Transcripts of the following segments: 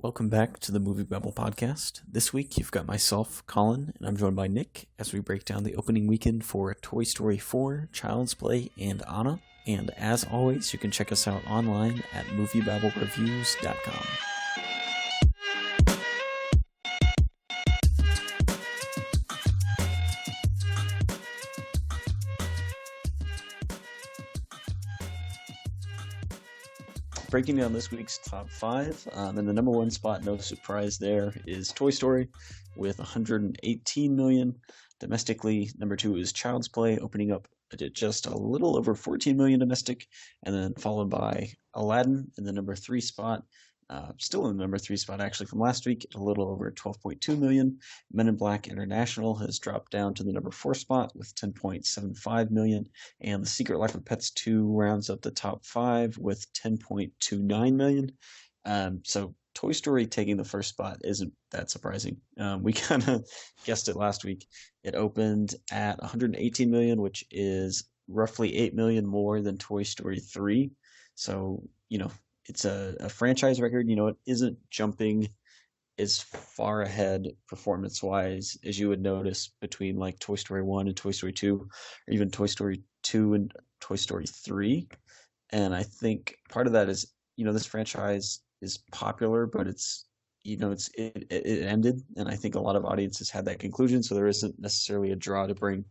Welcome back to the MovieBabble podcast. This week you've got myself, Collin, and I'm joined by Nick as we break down the opening weekend for Toy Story 4, Child's Play, and Anna. And as always, you can check us out online at MovieBabbleReviews.com. Breaking down this week's top five, and the number one spot, no surprise there, is Toy Story with 118 million. Domestically, number two is Child's Play, opening up at just a little over 14 million domestic, and then followed by Aladdin in the number three spot. Still in the number three spot, actually, from last week, a little over 12.2 million. Men in Black International has dropped down to the number four spot with 10.75 million. And The Secret Life of Pets 2 rounds up the top five with 10.29 million. So Toy Story taking the first spot isn't that surprising. We kind of guessed it last week. It opened at 118 million, which is roughly 8 million more than Toy Story 3. So, it's a franchise record. It isn't jumping as far ahead performance-wise as you would notice between like Toy Story 1 and Toy Story 2, or even Toy Story 2 and Toy Story 3. And I think part of that is, this franchise is popular, but it ended, and I think a lot of audiences had that conclusion, so there isn't necessarily a draw to bring,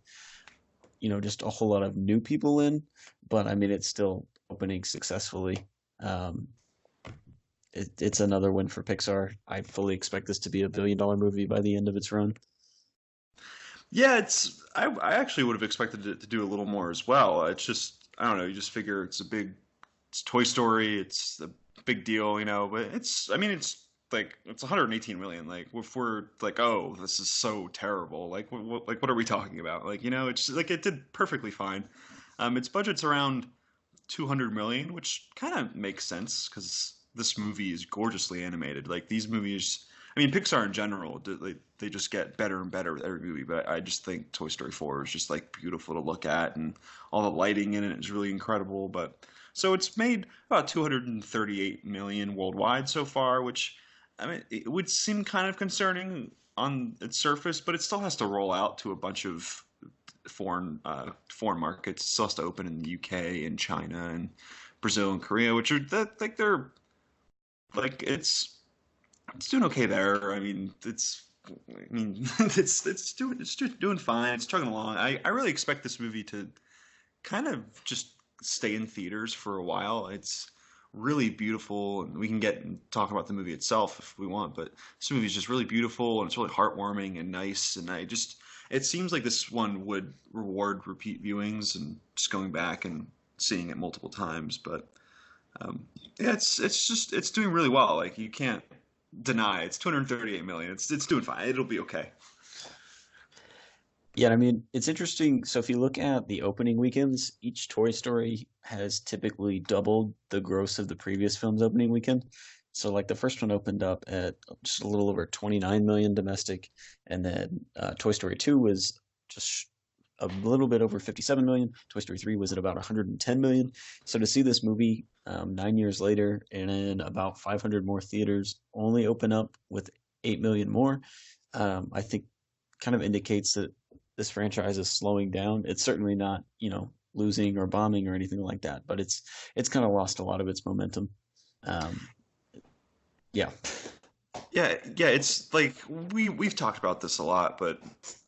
just a whole lot of new people in. But I mean, it's still opening successfully. It's another win for Pixar. I fully expect this to be a billion-dollar movie by the end of its run. Yeah, I actually would have expected it to do a little more as well. It's just, I don't know, you just figure it's Toy Story, it's a big deal, but it's 118 million. Like, if we're like, oh, this is so terrible, like what are we talking about? Like, it's like it did perfectly fine. Its budget's around 200 million, which kind of makes sense because this movie is gorgeously animated. Like, these movies, Pixar in general, they just get better and better with every movie, but I just think Toy Story 4 is just like beautiful to look at, and all the lighting in it is really incredible. But so it's made about 238 million worldwide so far, which it would seem kind of concerning on its surface, but it still has to roll out to a bunch of foreign markets. It still has to open in the UK and China and Brazil and Korea, which are it's doing okay there. It's doing fine. It's chugging along. I really expect this movie to kind of just stay in theaters for a while. It's really beautiful, and we can get and talk about the movie itself if we want, but this movie is just really beautiful, and it's really heartwarming and nice, and it seems like this one would reward repeat viewings and just going back and seeing it multiple times. But yeah, it's doing really well. Like, you can't deny it's 238 million. It's doing fine. It'll be okay. Yeah, it's interesting. So if you look at the opening weekends, each Toy Story has typically doubled the gross of the previous film's opening weekend. So, like, the first one opened up at just a little over 29 million domestic, and then Toy Story 2 was just a little bit over 57 million. Toy Story 3 was at about 110 million. So to see this movie 9 years later and in about 500 more theaters only open up with 8 million more, I think kind of indicates that this franchise is slowing down. It's certainly not, losing or bombing or anything like that, but it's kind of lost a lot of its momentum. Yeah. Yeah, it's like we've talked about this a lot, but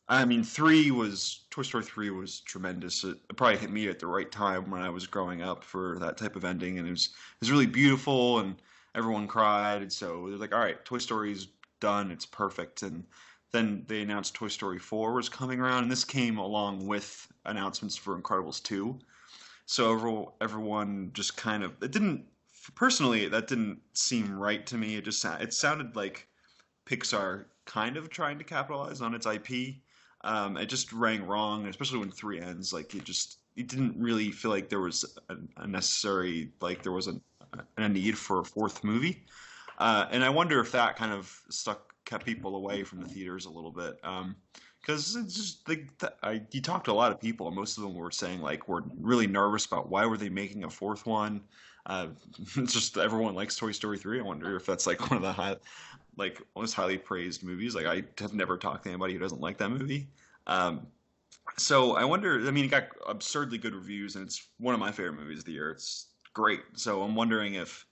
Toy Story 3 was tremendous. It probably hit me at the right time when I was growing up for that type of ending, and it was really beautiful, and everyone cried, and so they're like, all right, Toy Story's done, it's perfect. And then they announced Toy Story 4 was coming around, and this came along with announcements for Incredibles 2. So everyone just kind of, personally, that didn't seem right to me. It sounded like Pixar kind of trying to capitalize on its IP. It just rang wrong, especially when 3 ends. Like, it didn't really feel like there was a necessary, like, there was a need for a fourth movie. And I wonder if that kind of kept people away from the theaters a little bit. because it's just like you talked to a lot of people, and most of them were saying like we're really nervous about why were they making a fourth one. Uh, it's just everyone likes Toy Story 3. I wonder if that's like one of the most highly praised movies. Like I have never talked to anybody who doesn't like that movie. Um, so I wonder. I mean, it got absurdly good reviews, and it's one of my favorite movies of the year. It's great. So I'm wondering if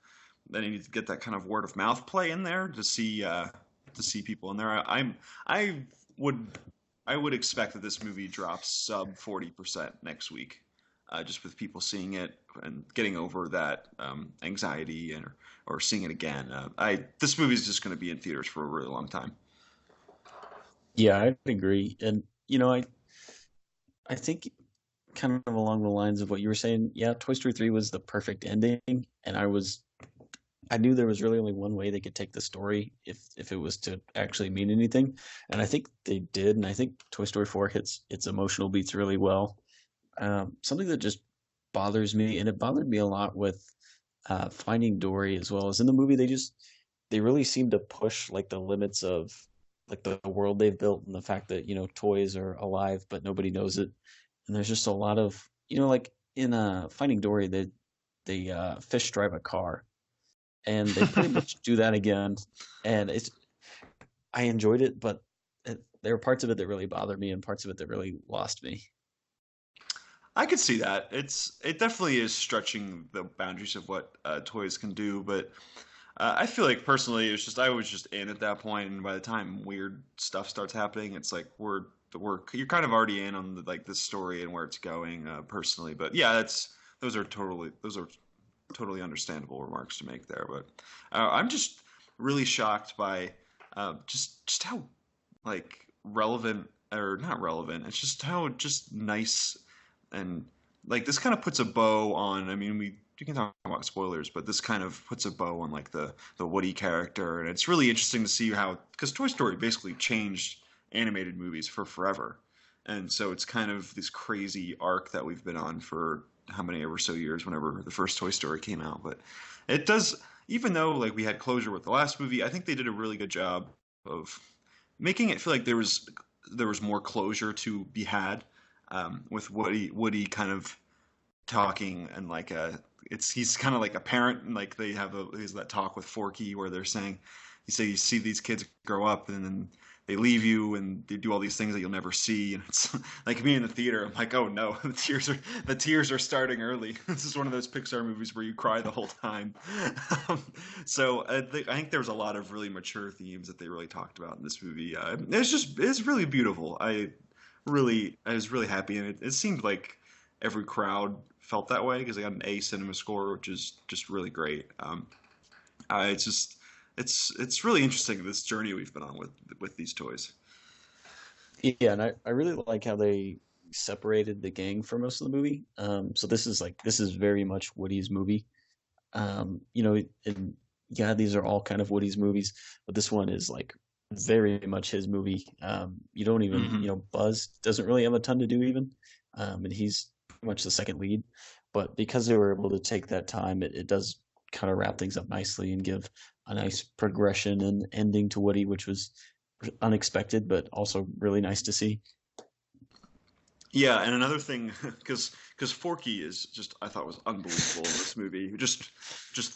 then you need to get that kind of word of mouth play in there to see people in there. I would I would expect that this movie drops sub 40% next week, just with people seeing it and getting over that anxiety or seeing it again. I This movie is just going to be in theaters for a really long time. Yeah, I agree. And I think kind of along the lines of what you were saying, yeah, Toy Story 3 was the perfect ending, and I knew there was really only one way they could take the story if it was to actually mean anything, and I think they did. And I think Toy Story 4 hits its emotional beats really well. Something that just bothers me, and it bothered me a lot with Finding Dory as well as in the movie. They really seem to push like the limits of like the world they've built and the fact that toys are alive but nobody knows it. And there's just a lot of like in Finding Dory, they fish drive a car, and they pretty much do that again. And I enjoyed it, but there were parts of it that really bothered me and parts of it that really lost me. I could see that. It definitely is stretching the boundaries of what toys can do, but I feel like personally, it was just I was just in at that point, and by the time weird stuff starts happening, it's like you're kind of already in on like the story and where it's going personally. But yeah, that's those are totally understandable remarks to make there. But I'm just really shocked by just how like relevant or not relevant. It's just how just nice and like this kind of puts a bow on. I mean, we can talk about spoilers, but this kind of puts a bow on like the Woody character, and it's really interesting to see how because Toy Story basically changed animated movies for forever, and so it's kind of this crazy arc that we've been on for how many ever so years, whenever the first Toy Story came out. But it does, even though like we had closure with the last movie, I think they did a really good job of making it feel like there was more closure to be had with Woody kind of talking and like he's kind of like a parent and like they have there's that talk with Forky where they're saying you see these kids grow up and then they leave you and they do all these things that you'll never see, and it's like me in the theater, I'm like, oh no, the tears are starting early. This is one of those Pixar movies where you cry the whole time. So I think there was a lot of really mature themes that they really talked about in this movie. It's really beautiful. I was really happy, and it seemed like every crowd felt that way because they got an A cinema score, which is just really great. It's just it's really interesting this journey we've been on with these toys. Yeah, and I really like how they separated the gang for most of the movie. So this is very much Woody's movie. And yeah, these are all kind of Woody's movies, but this one is like very much his movie. You don't even, Hmm. Buzz doesn't really have a ton to do even, and he's pretty much the second lead. But because they were able to take that time, it does kind of wrap things up nicely and give a nice progression and ending to Woody, which was unexpected, but also really nice to see. Yeah, and another thing, because Forky is just I thought was unbelievable in this movie. Just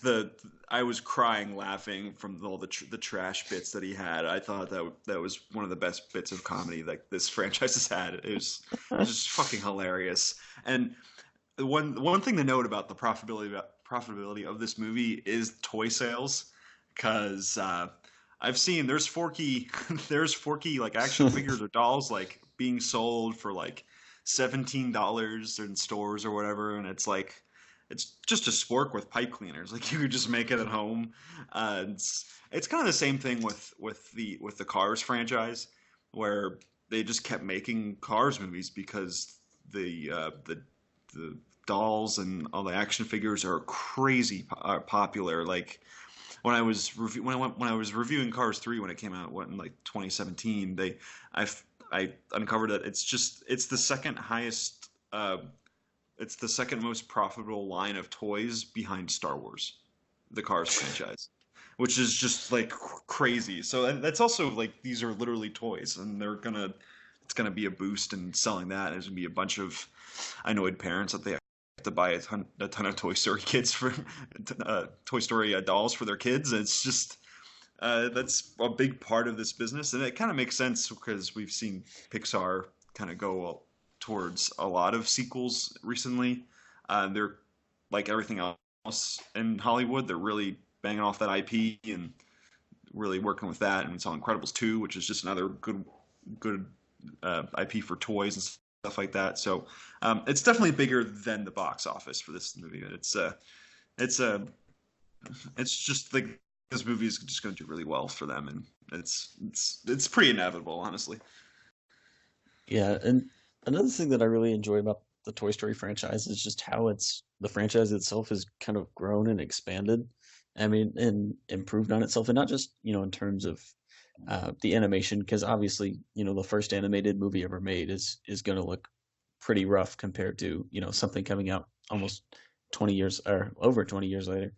the I was crying laughing from all the trash bits that he had. I thought that was one of the best bits of comedy like this franchise has had. It was just fucking hilarious. And one thing to note about the profitability of this movie is toy sales, because I've seen there's Forky like action figures or dolls like being sold for like $17 in stores or whatever, and it's like it's just a spork with pipe cleaners. Like you could just make it at home. It's kind of the same thing with the Cars franchise, where they just kept making Cars movies because the dolls and all the action figures are crazy popular. Like when I was reviewing Cars 3 when it came out in like 2017, I uncovered that it's the second highest it's the second most profitable line of toys behind Star Wars, the Cars franchise, which is just like crazy. So that's also like these are literally toys, and it's going to be a boost in selling that. There's going to be a bunch of annoyed parents that they have to buy a ton of Toy Story kids for Toy Story dolls for their kids. It's just that's a big part of this business, and it kind of makes sense because we've seen Pixar kind of go towards a lot of sequels recently. They're like everything else in Hollywood. They're really banging off that IP and really working with that. And we saw Incredibles 2, which is just another good IP for toys and stuff like that. So it's definitely bigger than the box office for this movie. It's it's just like this movie is just going to do really well for them, and it's pretty inevitable, honestly. Yeah, and another thing that I really enjoy about the Toy Story franchise is just how the franchise itself has kind of grown and expanded. I mean, and improved on itself, and not just in terms of the animation, because obviously the first animated movie ever made is going to look pretty rough compared to something coming out almost 20 years or over 20 years later.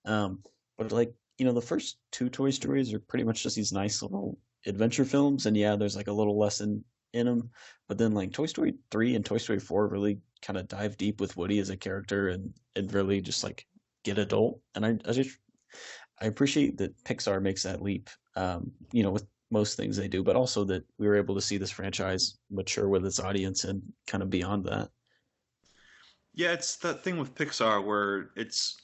But like the first two Toy Stories are pretty much just these nice little adventure films, and yeah, there's like a little lesson in them. But then like Toy Story 3 and Toy Story 4 really kind of dive deep with Woody as a character and really just like get adult. And I appreciate that Pixar makes that leap, with most things they do, but also that we were able to see this franchise mature with its audience and kind of beyond that. Yeah, it's that thing with Pixar where it's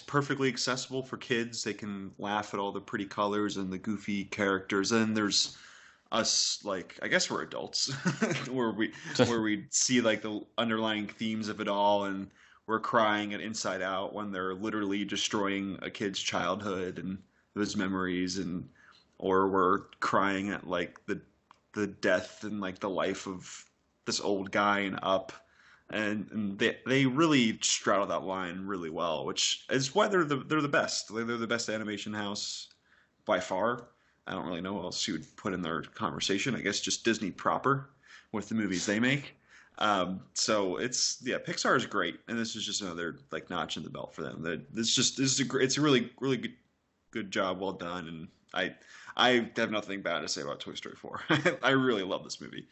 perfectly accessible for kids. They can laugh at all the pretty colors and the goofy characters. And there's us, like, I guess we're adults where we see like the underlying themes of it all, and we're crying at Inside Out when they're literally destroying a kid's childhood and those memories, and or we're crying at like the death and like the life of this old guy in Up, and they really straddle that line really well, which is why they're the best. They're the best animation house by far. I don't really know what else you would put in their conversation. I guess just Disney proper with the movies they make. So Pixar is great, and this is just another like notch in the belt for them. It's a really good job, well done, and I have nothing bad to say about Toy Story 4. I really love this movie.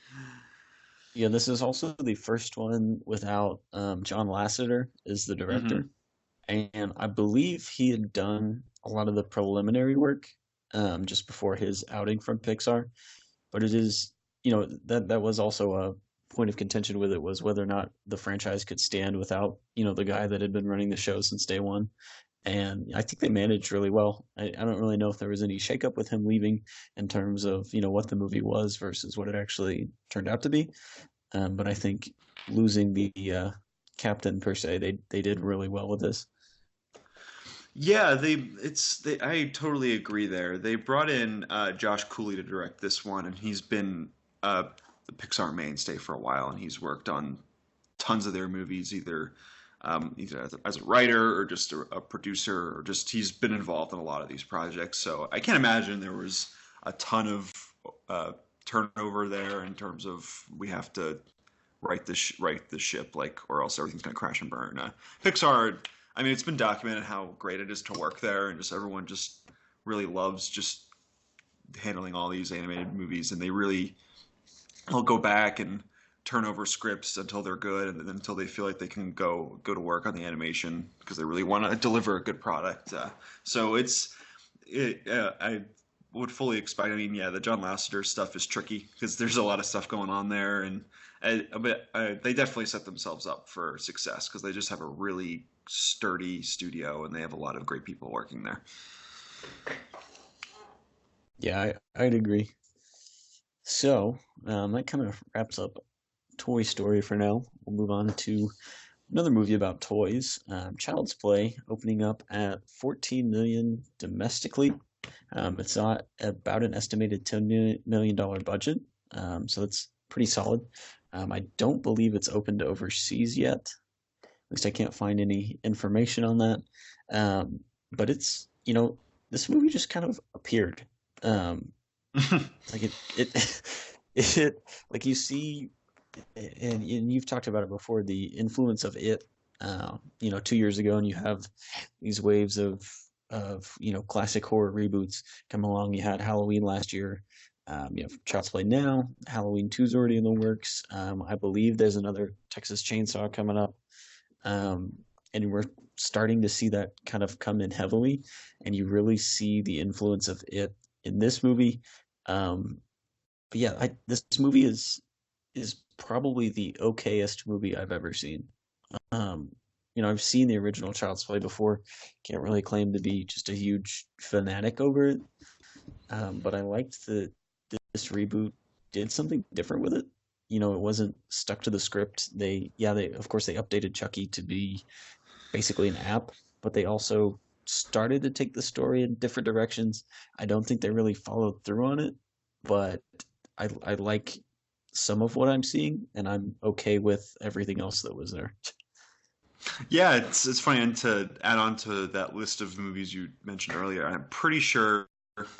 Yeah, this is also the first one without John Lasseter as the director, Hmm. and I believe he had done a lot of the preliminary work just before his outing from Pixar. But it is, that was also a point of contention with it, was whether or not the franchise could stand without the guy that had been running the show since day one. And I think they managed really well. I don't really know if there was any shakeup with him leaving in terms of what the movie was versus what it actually turned out to be. But I think losing the captain per se, they did really well with this. Yeah, I totally agree there. They brought in Josh Cooley to direct this one, and he's been the Pixar mainstay for a while, and he's worked on tons of their movies, either as a writer or just a producer, or just he's been involved in a lot of these projects. So I can't imagine there was a ton of uh, turnover there in terms of we have to right the ship, like, or else everything's gonna crash and burn. Pixar, I mean, it's been documented how great it is to work there, and just everyone just really loves just handling all these animated movies, and they'll go back and turn over scripts until they're good, and then until they feel like they can go to work on the animation because they really want to deliver a good product. I would fully expect. I mean, yeah, the John Lasseter stuff is tricky because there's a lot of stuff going on there, and they definitely set themselves up for success because they just have a really sturdy studio and they have a lot of great people working there. Yeah, I'd agree. So that kind of wraps up Toy Story for now. We'll move on to another movie about toys, Child's Play, opening up at 14 million domestically. It's not about an estimated $10 million budget, so that's pretty solid. I don't believe it's opened overseas yet. At least I can't find any information on that. But this movie just kind of appeared. Um, like it it like you see, and you've talked about it before, the influence of it 2 years ago, and you have these waves of classic horror reboots come along. You had Halloween last year, You have Child's Play now. Halloween 2 is already in the works. I believe there's another Texas Chainsaw coming up. And we're starting to see that kind of come in heavily, and you really see the influence of it in this movie. But yeah, this movie is probably the okayest movie I've ever seen. Um, I've seen the original Child's Play before. Can't really claim to be just a huge fanatic over it. But I liked that this reboot did something different with it. It wasn't stuck to the script. They of course they updated Chucky to be basically an app, but they also started to take the story in different directions. I don't think they really followed through on it, but I like some of what I'm seeing, and I'm okay with everything else that was there. Yeah, it's funny, and to add on to that list of movies you mentioned earlier, I'm pretty sure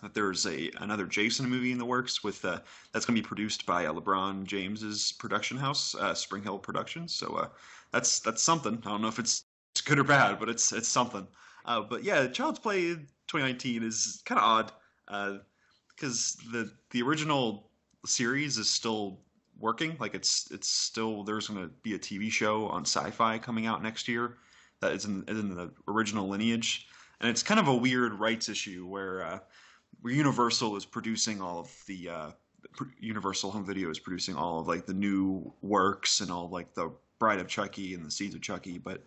that there's another Jason movie in the works with that's going to be produced by LeBron James's production house, Spring Hill Productions. So that's something. I don't know if it's good or bad, but it's something. But yeah, Child's Play 2019 is kind of odd because the original series is still working. Like it's still there's going to be a TV show on Sci-Fi coming out next year that is in the original lineage, and it's kind of a weird rights issue where Universal is producing all of the Universal Home Video is producing all of like the new works and all like the Bride of Chucky and the Seeds of Chucky, but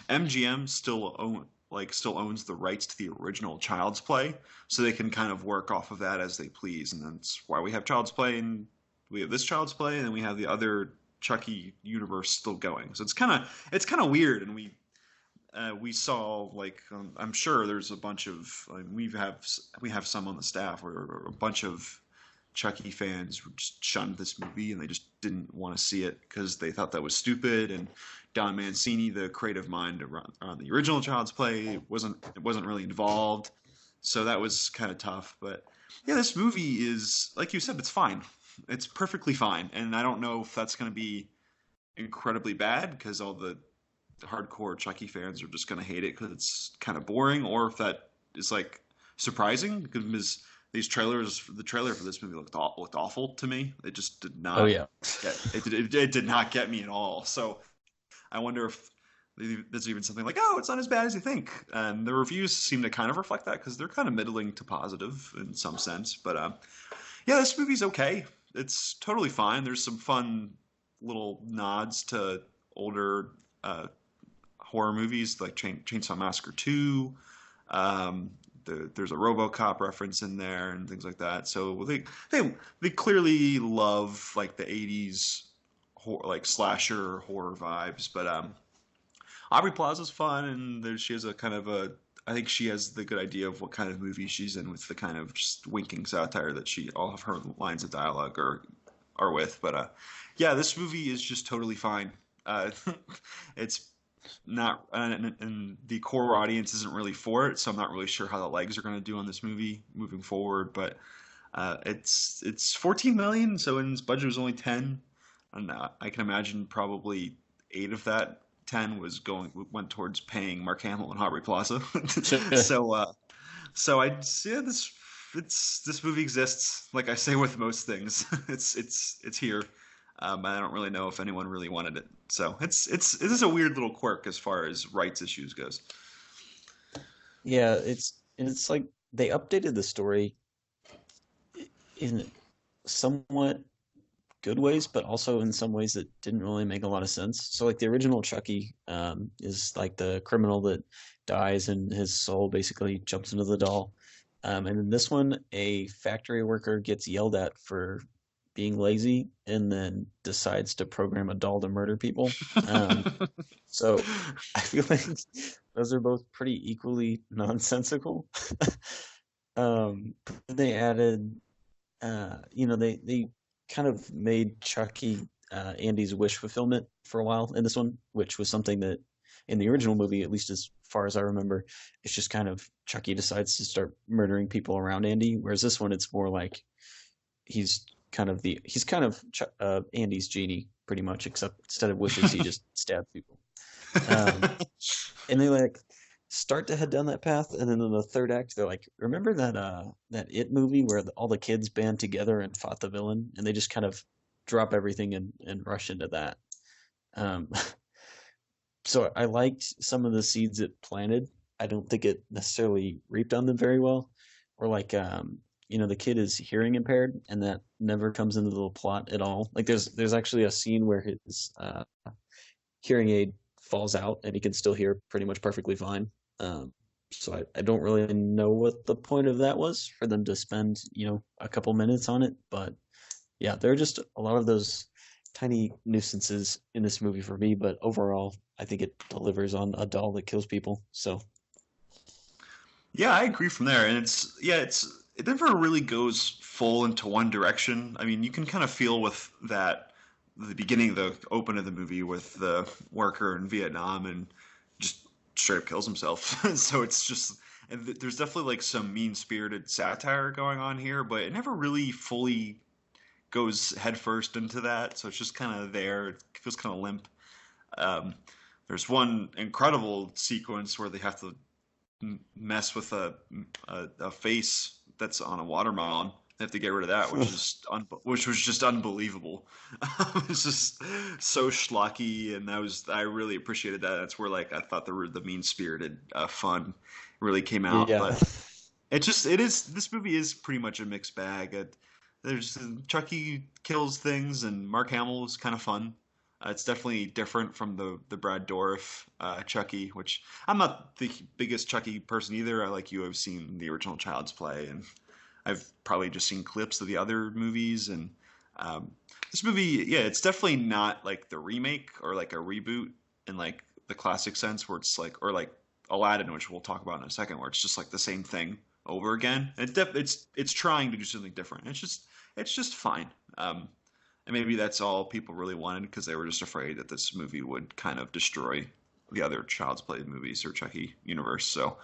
MGM still owns the rights to the original Child's Play, so they can kind of work off of that as they please, and that's why we have Child's Play and we have this Child's Play, and then we have the other Chucky universe still going. So it's kind of weird, and we saw like I'm sure there's a bunch of we have some on the staff where a bunch of Chucky fans just shunned this movie and they just didn't want to see it because they thought that was stupid. And Don Mancini, the creative mind around the original Child's Play, wasn't really involved, so that was kind of tough. But yeah, this movie is, like you said, it's fine. It's perfectly fine, and I don't know if that's going to be incredibly bad because all the hardcore Chucky fans are just going to hate it because it's kind of boring, or if that is like surprising because the trailer for this movie looked awful to me. It just did not. Oh yeah, it did not get me at all. So I wonder if there's even something like, oh, it's not as bad as you think. And the reviews seem to kind of reflect that because they're kind of middling to positive in some sense. But yeah, this movie's okay. It's totally fine. There's some fun little nods to older horror movies like Chainsaw Massacre 2. There's a RoboCop reference in there and things like that. So they clearly love like the 80s like slasher horror vibes. But Aubrey Plaza's fun, and she has I think she has the good idea of what kind of movie she's in with the kind of just winking satire that all of her lines of dialogue are with. But yeah, this movie is just totally fine. It's not, and the core audience isn't really for it, so I'm not really sure how the legs are going to do on this movie moving forward. But it's 14 million, so its budget was only 10, and I can imagine probably 8 of that 10 went towards paying Mark Hamill and Aubrey Plaza. So I'd say this movie exists. Like I say with most things, it's here. I don't really know if anyone really wanted it. So this is a weird little quirk as far as rights issues goes. yeah. It's like they updated the story in somewhat good ways, but also in some ways that didn't really make a lot of sense. So like the original Chucky is like the criminal that dies and his soul basically jumps into the doll. And in this one, a factory worker gets yelled at for being lazy and then decides to program a doll to murder people. So I feel like those are both pretty equally nonsensical. They added, they kind of made Chucky Andy's wish fulfillment for a while in this one, which was something that in the original movie, at least as far as I remember, it's just kind of Chucky decides to start murdering people around Andy, whereas this one it's more like he's kind of Andy's genie pretty much, except instead of wishes he just stabs people. And they start to head down that path, and then in the third act, they're like, remember that It movie where all the kids band together and fought the villain, and they just kind of drop everything and rush into that. Um, so I liked some of the seeds it planted. I don't think it necessarily reaped on them very well. Or like the kid is hearing impaired, and that never comes into the plot at all. Like there's actually a scene where his hearing aid falls out, and he can still hear pretty much perfectly fine. So I don't really know what the point of that was for them to spend a couple minutes on it, but yeah, there are just a lot of those tiny nuisances in this movie for me, but overall, I think it delivers on a doll that kills people. So Yeah, I agree from there. And it never really goes full into one direction. I mean, you can kind of feel with that the beginning, the open of the movie with the worker in Vietnam and just straight up kills himself. So it's just and there's definitely like some mean-spirited satire going on here, but it never really fully goes headfirst into that. So it's just kind of there. It feels kind of limp. Um, there's one incredible sequence where they have to mess with a face that's on a watermelon. They have to get rid of that, which was just unbelievable. It's just so schlocky, and I really appreciated that. That's where like I thought the mean spirited fun really came out. yeah, But it is this movie is pretty much a mixed bag. There's Chucky kills things, and Mark Hamill is kind of fun. It's definitely different from the Brad Dourif Chucky, which I'm not the biggest Chucky person either. I like you have seen the original Child's Play, and I've probably just seen clips of the other movies. And this movie, yeah, it's definitely not like the remake or like a reboot in like the classic sense, where it's like or like Aladdin, which we'll talk about in a second, where it's just like the same thing over again. It's trying to do something different. It's just fine. And maybe that's all people really wanted because they were just afraid that this movie would kind of destroy the other Child's Play movies or Chucky universe. So,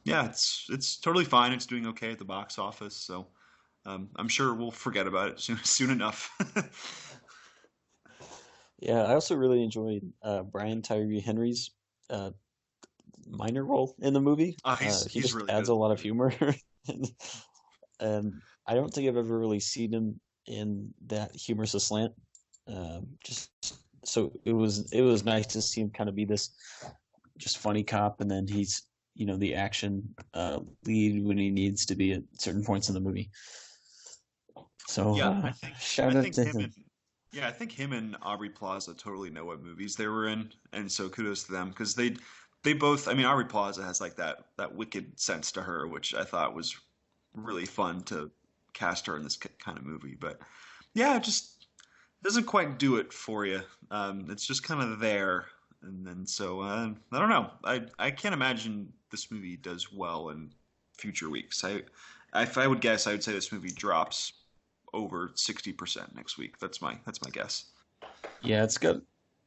yeah, it's totally fine. It's doing okay at the box office. So, I'm sure we'll forget about it soon enough. yeah. I also really enjoyed Brian Tyree Henry's uh, minor role in the movie. He He's just really adds good. a lot of humor, and, and I don't think I've ever really seen him in that humorous slant. Just so it was nice to see him kind of be this just funny cop, and then he's the action lead when he needs to be at certain points in the movie. So Yeah, I shout out think to him him. and yeah, I think him and Aubrey Plaza totally know what movies they were in, and so kudos to them because they both. I mean, Aubrey Plaza has like that wicked sense to her, which I thought was really fun to cast her in this kind of movie. But yeah, it just doesn't quite do it for you. It's just kind of there, and then so I don't know. I can't imagine this movie does well in future weeks. If I would guess, I would say this movie drops over 60% next week. That's my guess. Yeah, it's got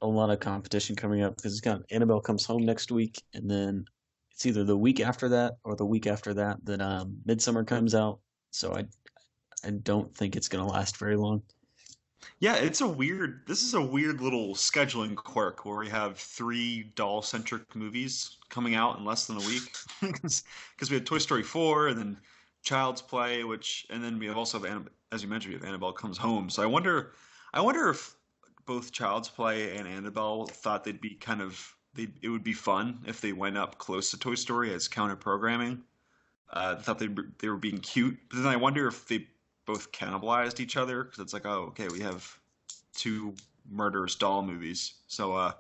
a lot of competition coming up because it's got Annabelle Comes Home next week, and then it's either the week after that or the week after that that Midsummer comes out. So I don't think it's gonna last very long. Yeah, this is a weird little scheduling quirk where we have three doll-centric movies coming out in less than a week. Because we had Toy Story 4 and then Child's Play, and then we also have, as you mentioned, we have Annabelle Comes Home. So I wonder if both Child's Play and Annabelle thought it would be fun if they went up close to Toy Story as counter programming. Thought they were being cute, but then I wonder if they both cannibalized each other because it's like, oh, okay, we have two murderous doll movies, so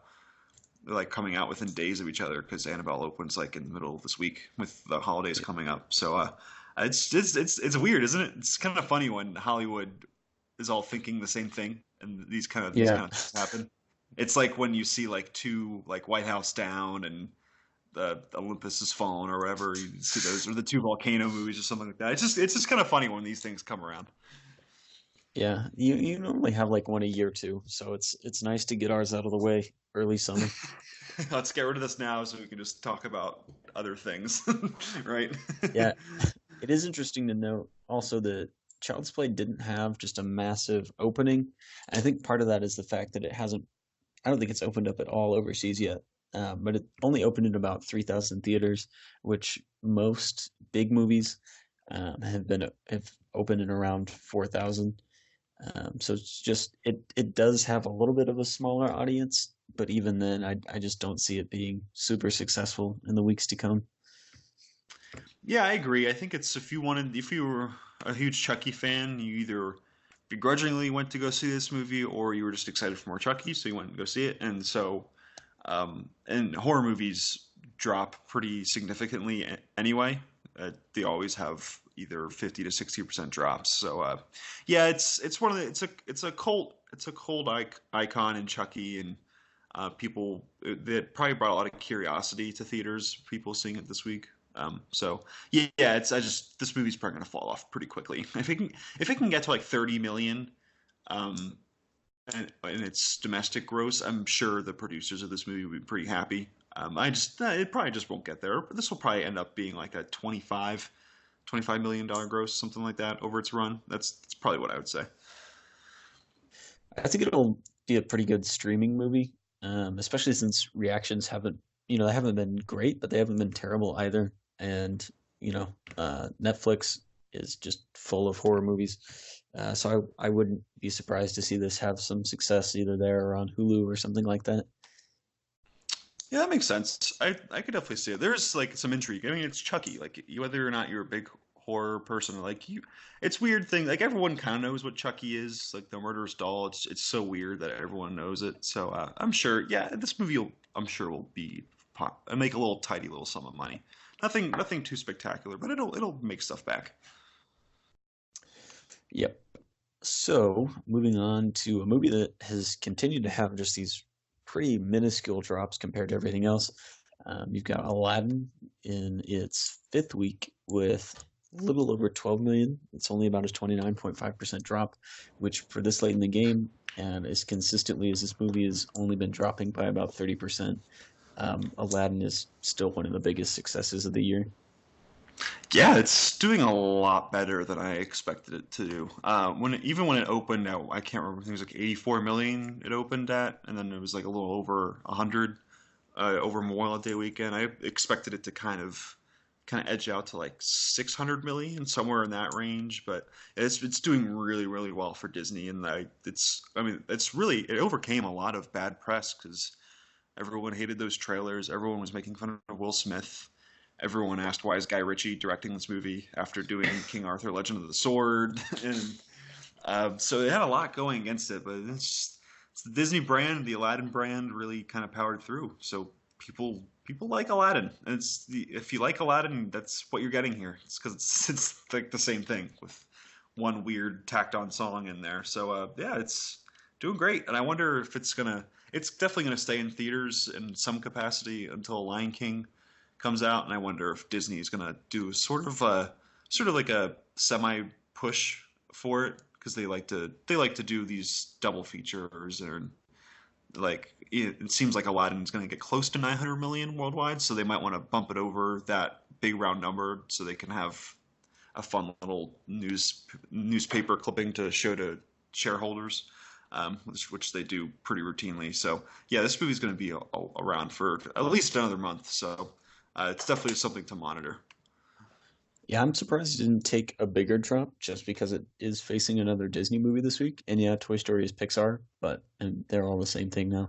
they're like coming out within days of each other because Annabelle opens like in the middle of this week with the holidays coming up. So it's weird, isn't it? It's kind of funny when Hollywood is all thinking the same thing and these Yeah, kind of things happen. It's like when you see like two like White House Down and the Olympus Has Fallen or whatever. You see those or the two volcano movies or something like that. It's just kind of funny when these things come around. yeah. You normally have like one a year too, so it's nice to get ours out of the way early summer. Let's get rid of this now so we can just talk about other things, right? Yeah, it is interesting to note also that Child's Play didn't have just a massive opening. I think part of that is the fact that it hasn't. I don't think it's opened up at all overseas yet. but it only opened in about 3,000 theaters, which most big movies have opened in around 4,000. So it's just it does have a little bit of a smaller audience, but even then, I just don't see it being super successful in the weeks to come. Yeah, I agree. I think it's if you were a huge Chucky fan, you either begrudgingly went to go see this movie, or you were just excited for more Chucky, so you went to go see it. And so, and horror movies drop pretty significantly anyway. They always have either 50 to 60% drops. So, yeah, it's one of the it's a cult icon in Chucky, and people that probably brought a lot of curiosity to theaters. People seeing it this week. So yeah, it's I just this movie's probably gonna fall off pretty quickly. If it can get to like 30 million, um, and its domestic gross, I'm sure the producers of this movie will be pretty happy. I just it probably just won't get there. But this will probably end up being like a 25 million dollar gross, something like that over its run. That's probably what I would say. I think it'll be a pretty good streaming movie, especially since reactions haven't, they haven't been great, but they haven't been terrible either. And Netflix is just full of horror movies, so I wouldn't be surprised to see this have some success either there or on Hulu or something like that. Yeah, that makes sense. I could definitely see it. There's like some intrigue. I mean, it's Chucky. Like whether or not you're a big horror person, like it's weird thing. Like everyone kind of knows what Chucky is. Like the murderous doll. It's so weird that everyone knows it. So I'm sure. Yeah, this movie I'm sure will be pop and make a little tidy little sum of money. Nothing too spectacular, but it'll make stuff back. Yep. So moving on to a movie that has continued to have just these pretty minuscule drops compared to everything else. You've got Aladdin in its fifth week with a little over 12 million. It's only about a 29.5% drop, which for this late in the game and as consistently as this movie has only been dropping by about 30%, Aladdin is still one of the biggest successes of the year. Yeah, it's doing a lot better than I expected it to do. Even when it opened at, I can't remember, I think it was like 84 million it opened at, and then it was like a little over 100 over Memorial Day weekend. I expected it to kind of edge out to like 600 million, somewhere in that range, but it's doing really really well for Disney, and I mean it's really it overcame a lot of bad press because everyone hated those trailers. Everyone was making fun of Will Smith. Everyone asked why is Guy Ritchie directing this movie after doing King Arthur: Legend of the Sword, and so it had a lot going against it. But it's the Disney brand, the Aladdin brand, really kind of powered through. So people like Aladdin, and if you like Aladdin, that's what you're getting here. It's because it's like the same thing with one weird tacked on song in there. So yeah, it's doing great, and I wonder if it's definitely gonna stay in theaters in some capacity until Lion King comes out, and I wonder if Disney is gonna do sort of like a semi push for it because they like to do these double features, and like it seems like Aladdin is gonna get close to 900 million worldwide, so they might want to bump it over that big round number so they can have a fun little newspaper clipping to show to shareholders, which they do pretty routinely. So yeah, this movie's going to be around for at least another month. So it's definitely something to monitor. Yeah, I'm surprised it didn't take a bigger drop just because it is facing another Disney movie this week. And yeah, Toy Story is Pixar, but and they're all the same thing now.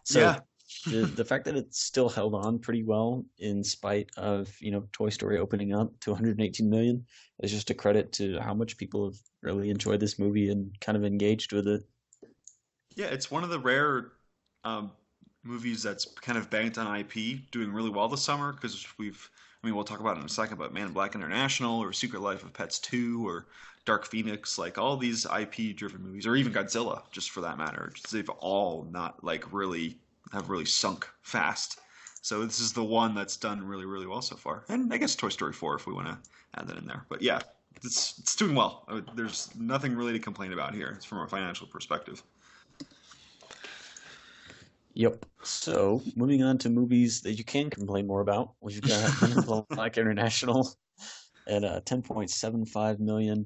So Yeah, the fact that it still held on pretty well in spite of, Toy Story opening up to 118 million is just a credit to how much people have really enjoyed this movie and kind of engaged with it. yeah, it's one of the rare um, movies that's kind of banked on IP doing really well this summer because I mean, we'll talk about it in a second, but Man in Black International or Secret Life of Pets 2 or Dark Phoenix, like all these IP driven movies, or even Godzilla, just for that matter, they've all not like really have really sunk fast. So this is the one that's done really, really well so far. And I guess Toy Story 4 if we want to add that in there. But yeah, it's doing well. There's nothing really to complain about here. It's from a financial perspective. Yep. So moving on to movies that you can complain more about, we've got Men in Black International at 10.75 million.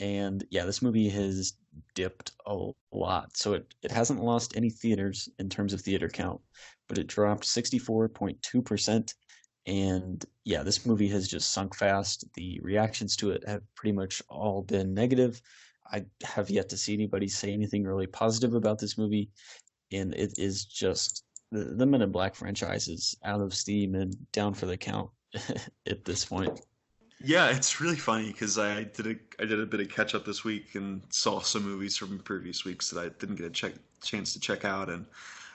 And yeah, this movie has dipped a lot. So it hasn't lost any theaters in terms of theater count, but it dropped 64.2%. And yeah, this movie has just sunk fast. The reactions to it have pretty much all been negative. I have yet to see anybody say anything really positive about this movie. And it is just the Men in Black franchise is out of steam and down for the count at this point. Yeah, it's really funny because I did a bit of catch up this week and saw some movies from previous weeks that I didn't get a chance to check out, and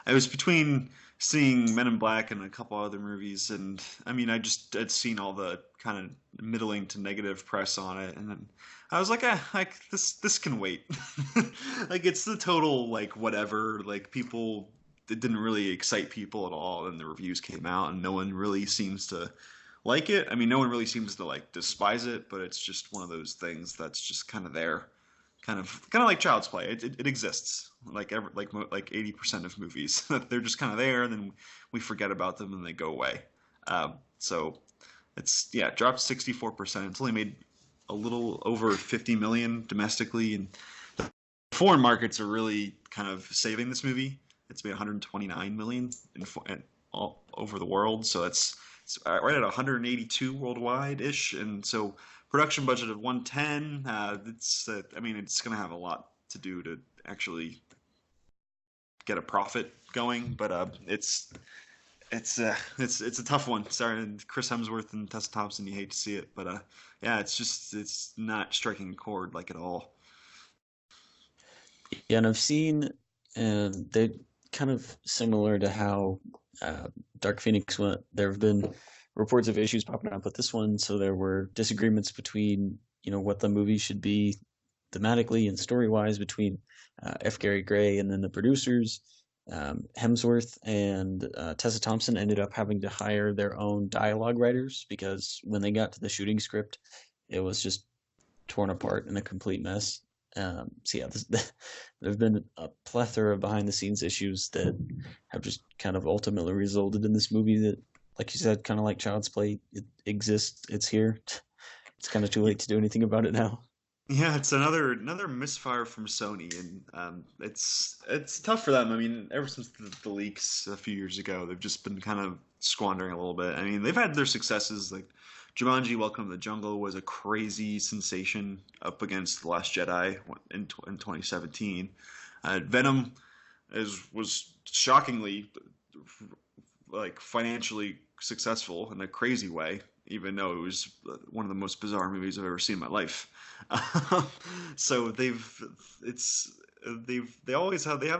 I was between seeing Men in Black and a couple other movies, and I mean I'd seen all the kind of middling to negative press on it, and then I was like, like this can wait. Like it's the total like whatever, like people it didn't really excite people at all, and the reviews came out, and no one really seems to like it. I mean, no one really seems to like despise it, but it's just one of those things that's just kind of there, kind of like Child's Play. It exists like 80% of movies. They're just kind of there, and then we forget about them and they go away. So it's yeah, it dropped 64%. It's only made a little over 50 million domestically, and the foreign markets are really kind of saving this movie. It's made 129 million in all over the world, so it's right at 182 worldwide ish, and so production budget of 110. It's I mean it's going to have a lot to do to actually get a profit going, but it's a tough one. Sorry, and Chris Hemsworth and Tessa Thompson, you hate to see it, but yeah, it's not striking a chord like at all. Yeah, and I've seen, and they're kind of similar to how Dark Phoenix went. There have been reports of issues popping up with this one, so there were disagreements between what the movie should be thematically and story wise between F. Gary Gray and then the producers. Hemsworth and Tessa Thompson ended up having to hire their own dialogue writers because when they got to the shooting script, it was just torn apart in a complete mess. So yeah, there have been a plethora of behind the scenes issues that have just kind of ultimately resulted in this movie that, like you said, kind of like Child's Play, it exists, it's here. It's kind of too late to do anything about it now. Yeah, it's another misfire from Sony, and it's tough for them. I mean, ever since the leaks a few years ago, they've just been kind of squandering a little bit. I mean, they've had their successes, like Jumanji: Welcome to the Jungle was a crazy sensation up against The Last Jedi in 2017. Venom was shockingly like financially successful in a crazy way, even though it was one of the most bizarre movies I've ever seen in my life. So they have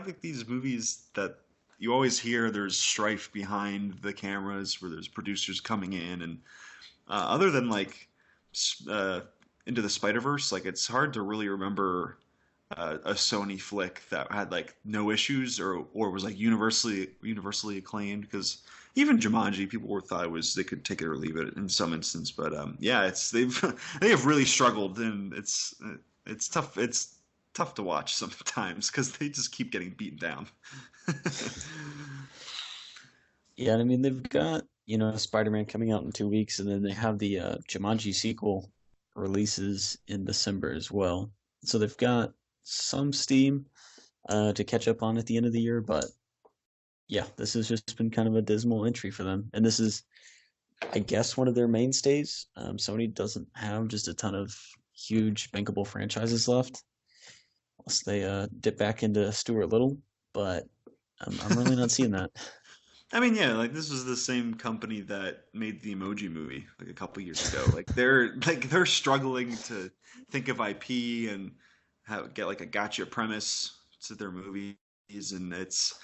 like these movies that you always hear there's strife behind the cameras where there's producers coming in, and other than like uh, Into the Spider-Verse, like it's hard to really remember a Sony flick that had like no issues or was like universally acclaimed, because even Jumanji, people were thought it was they could take it or leave it in some instance, but yeah, it's they've they have really struggled, and it's tough to watch sometimes because they just keep getting beaten down. Yeah, and I mean they've got Spider-Man coming out in 2 weeks, and then they have the Jumanji sequel releases in December as well. So they've got some steam to catch up on at the end of the year, but yeah, this has just been kind of a dismal entry for them. And this is, I guess, one of their mainstays. Sony doesn't have just a ton of huge bankable franchises left, unless they dip back into Stuart Little. But I'm really not seeing that. I mean, yeah, like this was the same company that made the Emoji Movie like a couple years ago. They're struggling to think of IP and get like a gotcha premise to their movies, and it's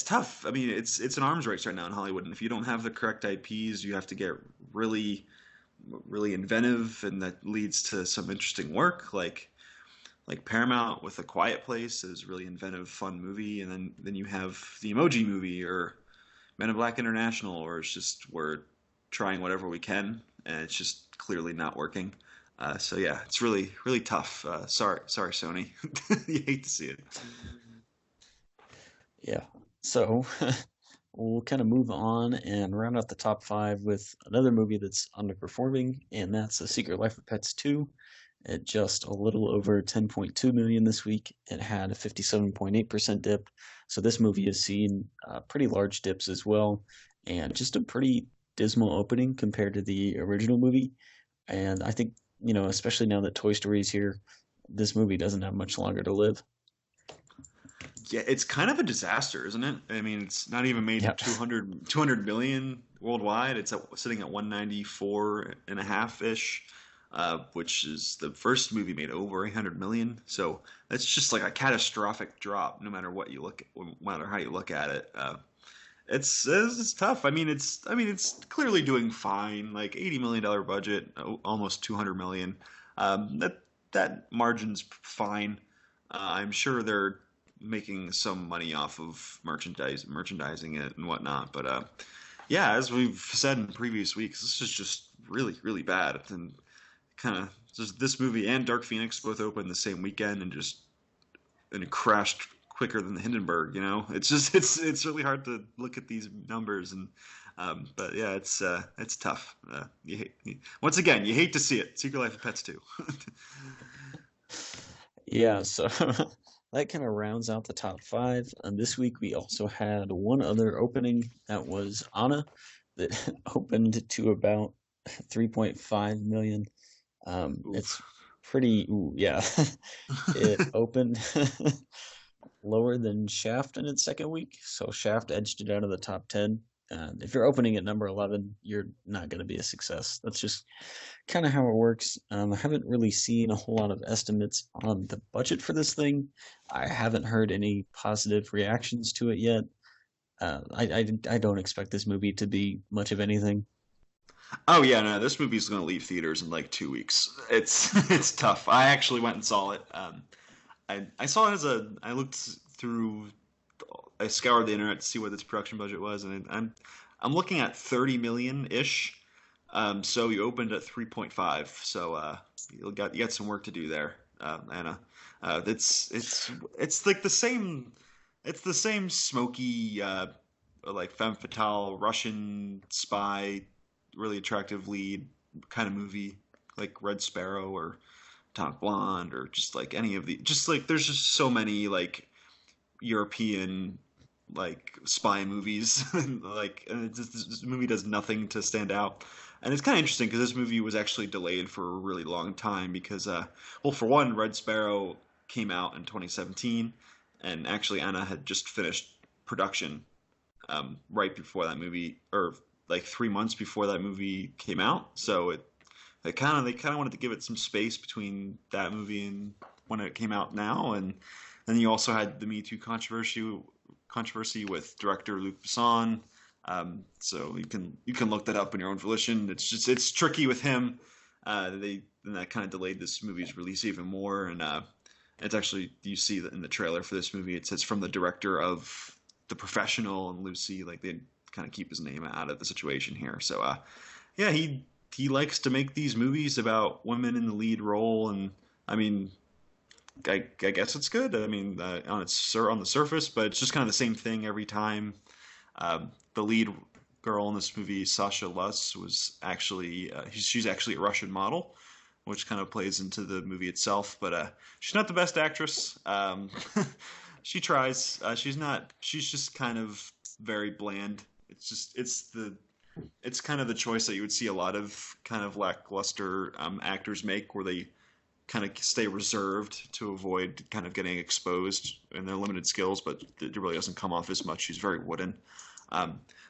tough. I mean, it's an arms race right now in Hollywood, and if you don't have the correct IPs, you have to get really inventive, and that leads to some interesting work. Like Paramount with A Quiet Place is really inventive, fun movie, and then you have the Emoji Movie or Men in Black International, or it's just we're trying whatever we can, and it's just clearly not working. So yeah, it's really tough. Sorry, Sony. You hate to see it. Yeah. So we'll kind of move on and round out the top five with another movie that's underperforming, and that's A Secret Life of Pets 2. at just a little over 10.2 million this week. It had a 57.8% dip. So this movie has seen pretty large dips as well, and just a pretty dismal opening compared to the original movie. And I think, especially now that Toy Story is here, this movie doesn't have much longer to live. Yeah, it's kind of a disaster, isn't it? I mean, it's not even made Yeah. 200 million worldwide. It's sitting at 194 and a half ish, which is the first movie made over 800 million. So that's just like a catastrophic drop, no matter what you look at, no matter how you look at it. It's tough. I mean, it's clearly doing fine. Like $80 million budget, almost 200 million. That margin's fine. I'm sure they're making some money off of merchandising it and whatnot. But yeah, as we've said in previous weeks, this is just really, really bad. And kind of just this movie and Dark Phoenix both opened the same weekend and it crashed quicker than the Hindenburg. It's just it's really hard to look at these numbers and. But yeah, it's tough. Once again, you hate to see it. Secret Life of Pets too. Yeah, so that kind of rounds out the top five. And this week we also had one other opening that was Anna that opened to about 3.5 million. It's Oof. pretty, ooh, yeah. It opened lower than Shaft in its second week, so Shaft edged it out of the top 10. If you're opening at number 11, you're not going to be a success. That's just kind of how it works. I haven't really seen a whole lot of estimates on the budget for this thing. I haven't heard any positive reactions to it yet. I don't expect this movie to be much of anything. Oh yeah, no, this movie's gonna leave theaters in like 2 weeks. It's it's tough. I actually went and saw it. I saw it I looked through, I scoured the internet to see what its production budget was, and I'm looking at 30 million ish. So you opened at 3.5. So you got some work to do there, Anna. It's like the same. It's the same smoky, like femme fatale Russian spy, really attractive lead kind of movie, like Red Sparrow or Atomic Blonde, or just like any of the. Just like there's just so many like European like spy movies, and this movie does nothing to stand out. And it's kind of interesting because this movie was actually delayed for a really long time because, well, for one, Red Sparrow came out in 2017, and actually Anna had just finished production right before that movie, or like 3 months before that movie came out. So they kind of wanted to give it some space between that movie and when it came out now, and then you also had the Me Too controversy with director Luc Besson. So you can look that up on your own volition. It's tricky with him. And that kind of delayed this movie's release even more. And it's actually, you see that in the trailer for this movie, it says from the director of The Professional and Lucy. Like they kind of keep his name out of the situation here. So yeah, he likes to make these movies about women in the lead role, and I mean, I guess it's good. I mean, on the surface, but it's just kind of the same thing every time. The lead girl in this movie, Sasha Luss, was actually she's actually a Russian model, which kind of plays into the movie itself. But she's not the best actress. She tries. She's not. She's just kind of very bland. It's kind of the choice that you would see a lot of kind of lackluster actors make, where they kind of stay reserved to avoid kind of getting exposed in their limited skills, but it really doesn't come off as much. She's very wooden.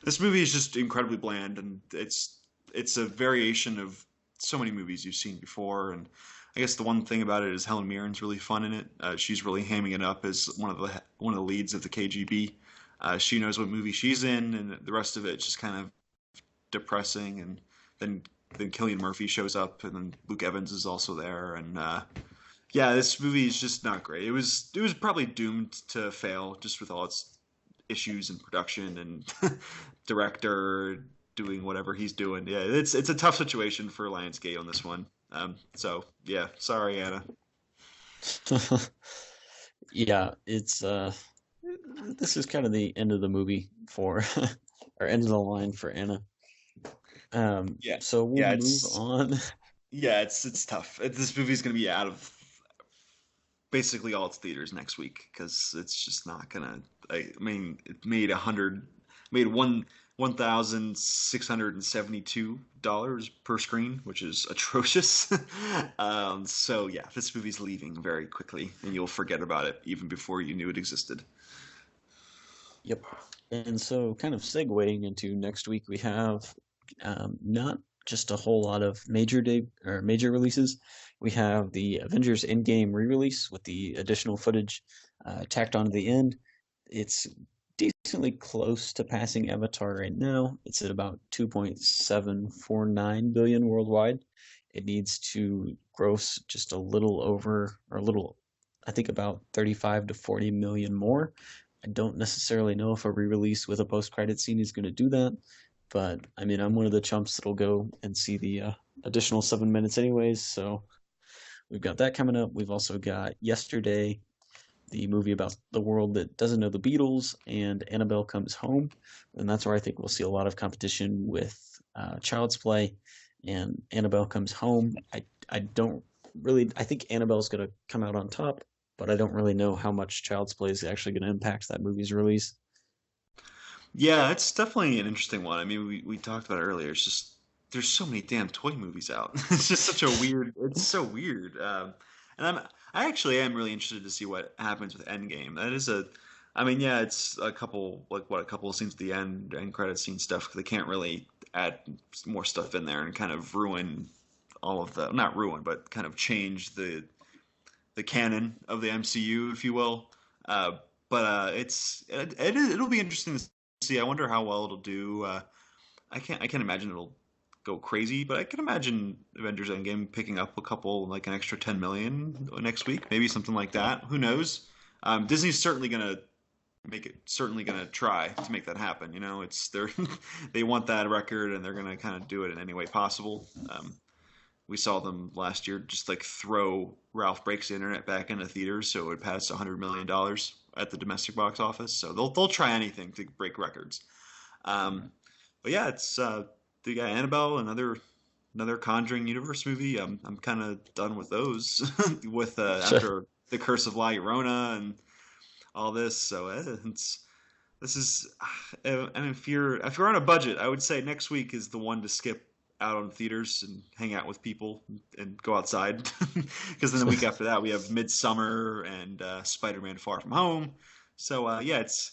This movie is just incredibly bland, and it's a variation of so many movies you've seen before. And I guess the one thing about it is Helen Mirren's really fun in it. She's really hamming it up as one of the leads of the KGB. She knows what movie she's in, and the rest of it just kind of depressing. And then Cillian Murphy shows up, and then Luke Evans is also there. And yeah, this movie is just not great. It was probably doomed to fail just with all its issues in production and director doing whatever he's doing. Yeah, it's a tough situation for Lionsgate on this one. So yeah, sorry, Anna. Yeah, it's this is kind of the end of the movie for or end of the line for Anna. Yeah, So we'll yeah, move it's on. Yeah, it's tough. This movie's gonna be out of basically all its theaters next week because it's just not gonna. I mean, it made $1,672 per screen, which is atrocious. So yeah, this movie's leaving very quickly, and you'll forget about it even before you knew it existed. Yep. And so, kind of segueing into next week, we have not just a whole lot of major releases. We have the Avengers Endgame re-release with the additional footage tacked onto the end. It's decently close to passing Avatar right now. It's at about 2.749 billion worldwide. It needs to gross just a little over, or a little, I think about 35 to 40 million more. I don't necessarily know if a re-release with a post-credit scene is going to do that, but I mean, I'm one of the chumps that'll go and see the additional 7 minutes anyways. So we've got that coming up. We've also got Yesterday, the movie about the world that doesn't know the Beatles, and Annabelle Comes Home, and that's where I think we'll see a lot of competition with Child's Play and Annabelle Comes Home. I don't really. I think Annabelle's going to come out on top, but I don't really know how much Child's Play is actually going to impact that movie's release. Yeah, it's definitely an interesting one. I mean, we talked about it earlier. It's just there's so many damn toy movies out. It's just such a weird. It's so weird. And I actually am really interested to see what happens with Endgame. That is a, I mean, yeah, it's a couple a couple of scenes at the end credit scene stuff. They can't really add more stuff in there and kind of ruin all of the not ruin, but kind of change the canon of the MCU, if you will. But it'll be interesting to see. I wonder how well it'll do. I can't imagine it'll go crazy, but I can imagine Avengers Endgame picking up a couple, like an extra 10 million next week, maybe something like that. Who knows? Disney's certainly gonna try to make that happen. You know, it's they're they want that record, and they're gonna kind of do it in any way possible. We saw them last year just like throw Ralph Breaks the Internet back into theaters so it would pass $100 million at the domestic box office. So they'll try anything to break records. But yeah, it's the guy Annabelle, another Conjuring universe movie. I'm kind of done with those with Sure. after the Curse of La Llorona and all this. So this is and if you're on a budget, I would say next week is the one to skip out on theaters and hang out with people and go outside because then the week after that we have Midsummer and Spider-Man Far From Home. So yeah, it's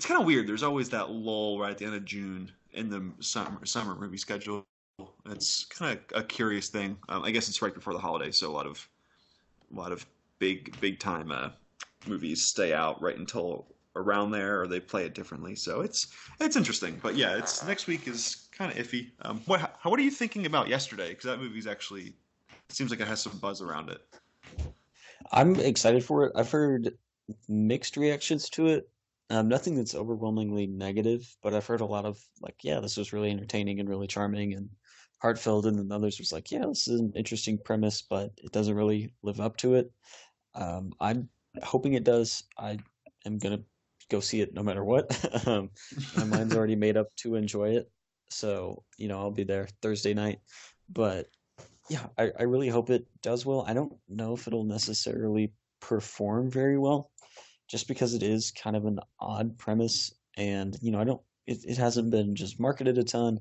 kind of weird. There's always that lull right at the end of June in the summer movie schedule. It's kind of a curious thing. I guess it's right before the holidays, so a lot of big time movies stay out right until around there, or they play it differently. So it's interesting. But yeah, it's next week is kind of iffy. What are you thinking about Yesterday? Because that movie's actually it seems like it has some buzz around it. I'm excited for it. I've heard mixed reactions to it. Nothing that's overwhelmingly negative, but I've heard a lot of like, yeah, this was really entertaining and really charming and heartfelt, and then others was like, yeah, this is an interesting premise, but it doesn't really live up to it. I'm hoping it does. I am gonna go see it no matter what. My mind's already made up to enjoy it, so I'll be there Thursday night. But yeah, I really hope it does well. I don't know if it'll necessarily perform very well, just because it is kind of an odd premise, and I don't. It hasn't been just marketed a ton.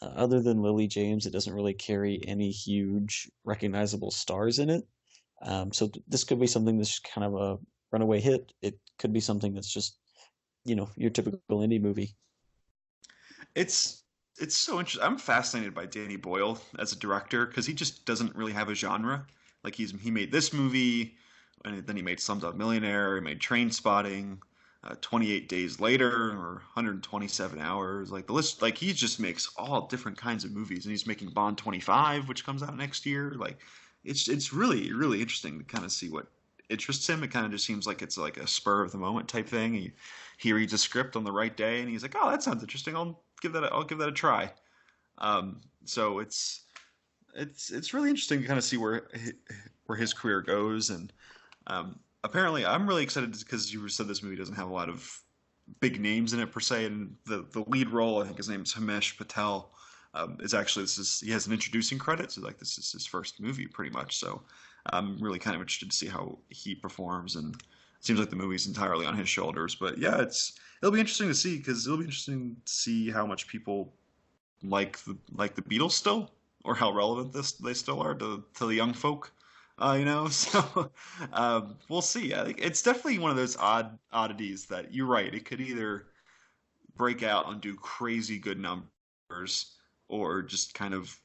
Other than Lily James, it doesn't really carry any huge recognizable stars in it. So this could be something that's just kind of a runaway hit. It could be something that's just your typical indie movie. It's it's so interesting. I'm fascinated by Danny Boyle as a director because he just doesn't really have a genre. Like he made this movie, and then he made Slumdog Millionaire. He made Train Spotting, 28 Days Later, or 127 Hours. Like the list, like he just makes all different kinds of movies, and he's making Bond 25, which comes out next year. Like it's really interesting to kind of see what interests him. It kind of just seems like it's like a spur of the moment type thing. He reads a script on the right day, and he's like, "Oh, that sounds interesting. I'll give that a try." So it's really interesting to kind of see where his career goes, and apparently I'm really excited because you said this movie doesn't have a lot of big names in it per se, and the lead role, I think his name is Himesh Patel. is actually he has an introducing credit, so like this is his first movie pretty much. So I'm really kind of interested to see how he performs, and it seems like the movie's entirely on his shoulders. But yeah, it'll be interesting to see because it'll be interesting to see how much people like the Beatles still, or how relevant they still are to the young folk. So we'll see. I think it's definitely one of those oddities that you're right. It could either break out and do crazy good numbers, or just kind of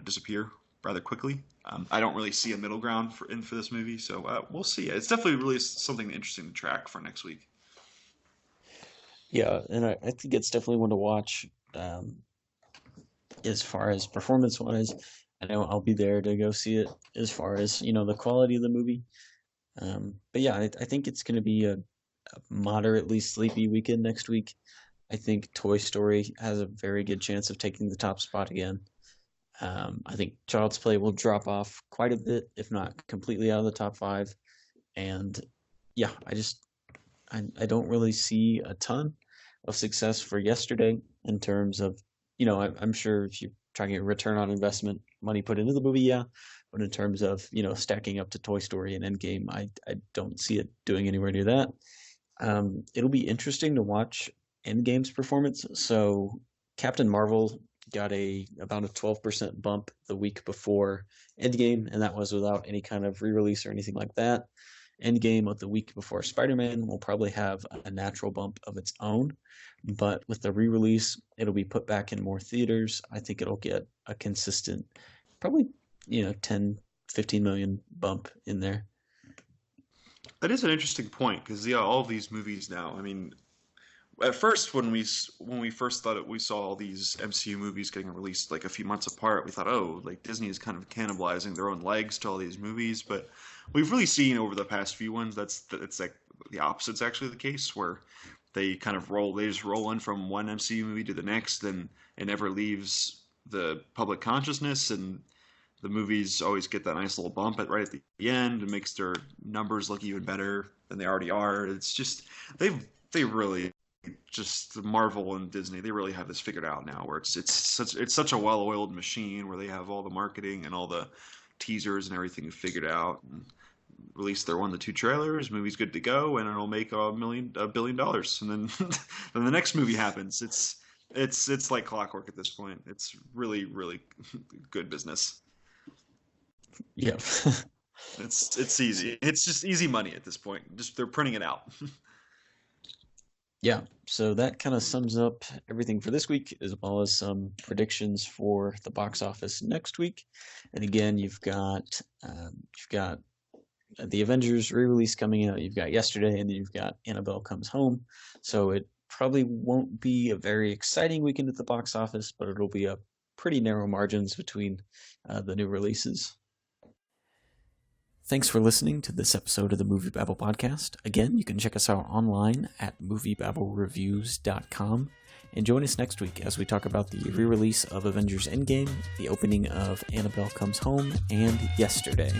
disappear rather quickly. I don't really see a middle ground for this movie, so we'll see. It's definitely really something interesting to track for next week. Yeah, and I think it's definitely one to watch. As far as performance wise, I know I'll be there to go see it. As far as the quality of the movie, but yeah, I think it's going to be a moderately sleepy weekend next week. I think Toy Story has a very good chance of taking the top spot again. I think Child's Play will drop off quite a bit, if not completely out of the top 5. And yeah, I don't really see a ton of success for Yesterday in terms of, I'm sure if you're trying to get return on investment, money put into the movie, yeah. But in terms of, stacking up to Toy Story and Endgame, I don't see it doing anywhere near that. It'll be interesting to watch Endgame's performance. So Captain Marvel got about a 12% bump the week before Endgame, and that was without any kind of re-release or anything like that. Endgame of the week before Spider-Man will probably have a natural bump of its own, but with the re-release, it'll be put back in more theaters. I think it'll get a consistent, probably 10, 15 million bump in there. That is an interesting point because all of these movies now. I mean, at first when we first thought we saw all these MCU movies getting released like a few months apart, we thought, oh, like Disney is kind of cannibalizing their own legs to all these movies. But we've really seen over the past few ones it's like the opposite's actually the case, where they just roll in from one MCU movie to the next, and it never leaves the public consciousness, and the movies always get that nice little bump right at the end. It makes their numbers look even better than they already are. It's just they really just Marvel and Disney, they really have this figured out now, where it's such a well-oiled machine where they have all the marketing and all the teasers and everything figured out, and release their 1 to 2 trailers, movie's good to go, and it'll make $1 billion, and then then the next movie happens. It's like clockwork at this point. It's really, really good business. Yeah. It's easy. It's just easy money at this point. Just they're printing it out. Yeah, so that kind of sums up everything for this week, as well as some predictions for the box office next week. And again, you've got the Avengers re-release coming out. You've got Yesterday, and then you've got Annabelle Comes Home. So it probably won't be a very exciting weekend at the box office, but it'll be a pretty narrow margins between the new releases. Thanks for listening to this episode of the MovieBabble podcast. Again, you can check us out online at MovieBabbleReviews.com, and join us next week as we talk about the re-release of Avengers Endgame, the opening of Annabelle Comes Home, and Yesterday.